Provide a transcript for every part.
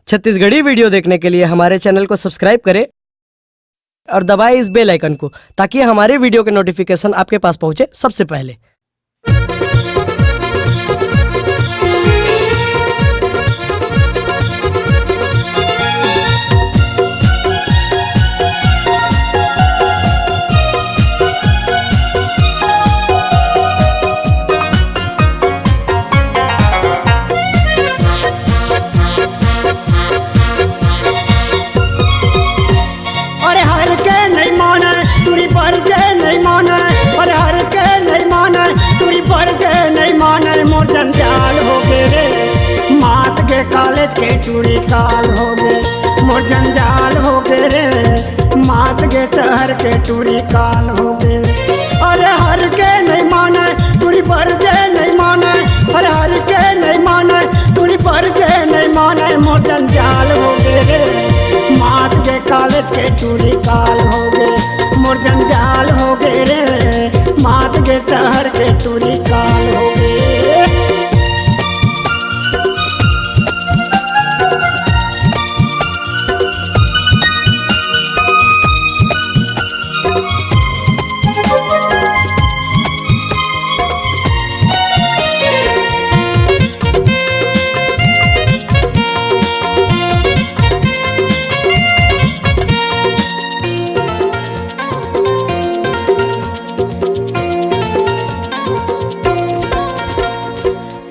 Chhattisgarhi video देखने के लिए हमारे चैनल को सब्सक्राइब करें और दबाएं इस बेल आइकन को ताकि हमारे वीडियो के नोटिफिकेशन आपके पास पहुंचे सबसे पहले। मोर जंजाल हो गए रे मात के कॉलेज के टूरी काल हो गए। मोर जंजाल हो गए रे मात के शहर के टूरी काल हो गए। अरे हर के नहीं माने टूरी पर के नहीं माने, अरे हर के नहीं माने टूरी पर के नहीं माने। मोर जंजाल हो गए रे मात के कॉलेज के टूरी काल हो गए। मोर जंजाल हो गए रे मात के शहर के टूरी काल हो गए।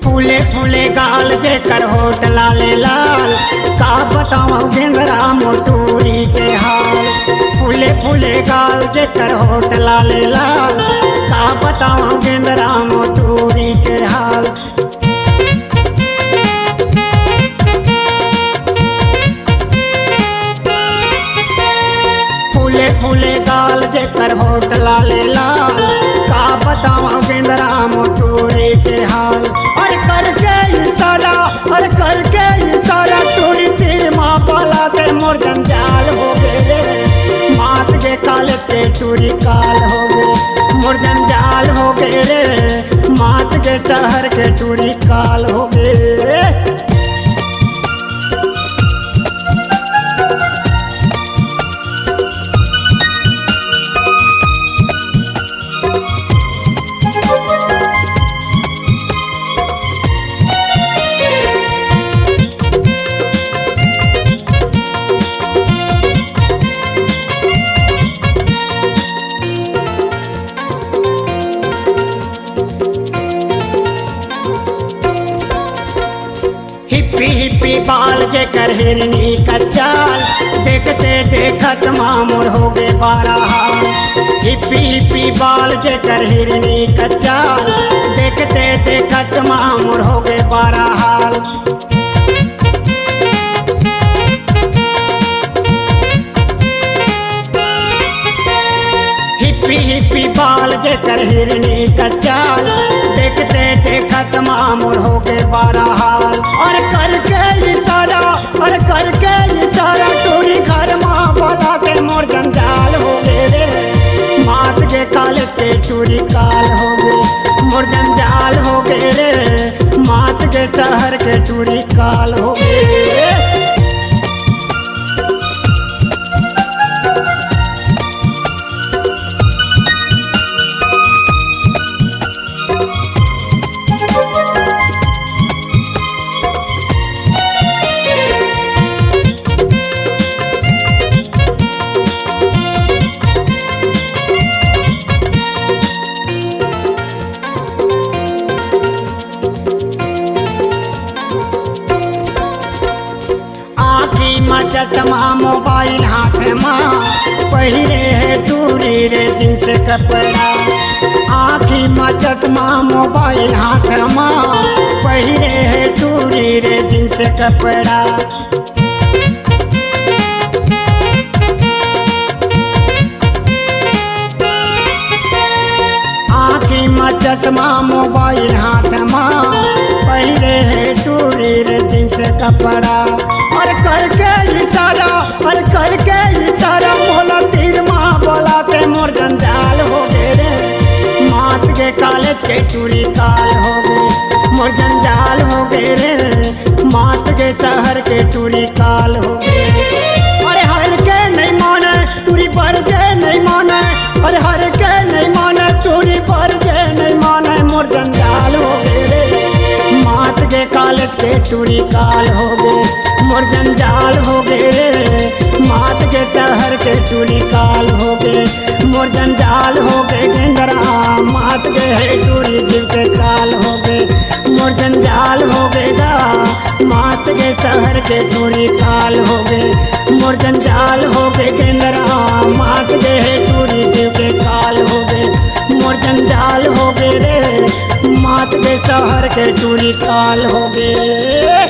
फूले फूले गाल जेकर होठ लाले लाल, का बताऊं गेंदरा मोटूरी के हाल। फूले फूले गाल जेकर होठ लाले लाल, का बताऊं गेंदरा मोटूरी के हाल। फूले फूले गाल जेकर होठ लाले लाल, का बताऊं गेंदरा मोटूरी के हाल। और करके इशारा, और करके इशारा टूरी तीर माँ पाला के मोर जंजाल हो गए। मात के कॉलेज के टूरी काल हो गए। मोर जंजाल हो गए रे मात के शहर के टूरी काल हो गए। हिप्पी हिप्पी बाल जेकर हिरनी का चाल, देखते देखत मामूर हो गए बारा हाल। हिप्पी हिप्पी बाल जेकर हिरनी का चाल, देखते देखत मामूर हो गए बारा हाल। हिप्पी हिप्पी बाल जेकर हिरनी का चाल, देखते देखत मामूर हो गए बारा हाल। और करके इशारा, और करके इशारा टूरी घर माँ बोला के मोर जंजाल हो गए रे मात के कॉलेज के टूरी काल हो गए। मोर जंजाल हो गए रे मात के शहर के टूरी काल हो गए। चश्मा मोबाइल हाथ माँ पहिरे है टूरी रे जींस कपड़ा। आँखी में चश्मा मोबाइल हाथ माँ पहिरे है टूरी रे जींस कपड़ा। आँखी में चश्मा मोबाइल हाथ माँ पहिरे है टूरी रे जींस कपड़ा। और करके इशारा, और करके इशारा बोला तीर माँ बोला के मोर जंजाल हो गए रे मात के कॉलेज के टूरी काल हो गए। मोर जंजाल हो गए रे मात के शहर के टूरी काल हो गए। अरे हर के नहीं माने टूरी पर के नहीं माने, अरे हर के नहीं माने टूरी पर के नहीं माने, मोर जंजाल हो गए रे मात के कॉलेज के टूरी काल हो गए। मोर जंजाल हो गए रे मात के शहर के टूरी काल हो गए। मोर जंजाल हो गए गेंदरा मात के है टूरी जीव के काल हो गए। मोर जंजाल हो गए गा मात के शहर के टूरी काल हो गए। मोर जंजाल हो गए गेंदरा मात के है टूरी जीव के काल हो गए। मोर जंजाल हो गए रे मात के शहर के टूरी काल हो गए।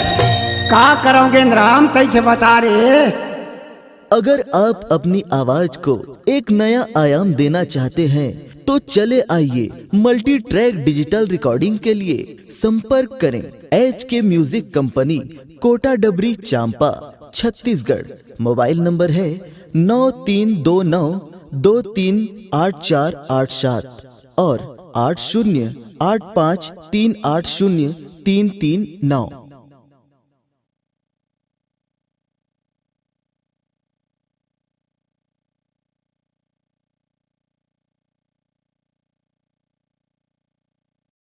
का करोगे राम कैसे बता रे। अगर आप अपनी आवाज को एक नया आयाम देना चाहते हैं तो चले आइए मल्टी ट्रैक डिजिटल रिकॉर्डिंग के लिए संपर्क करें HK म्यूजिक कंपनी, कोटा डबरी, चांपा, छत्तीसगढ़। मोबाइल नंबर है 9329238487 और 8085380339।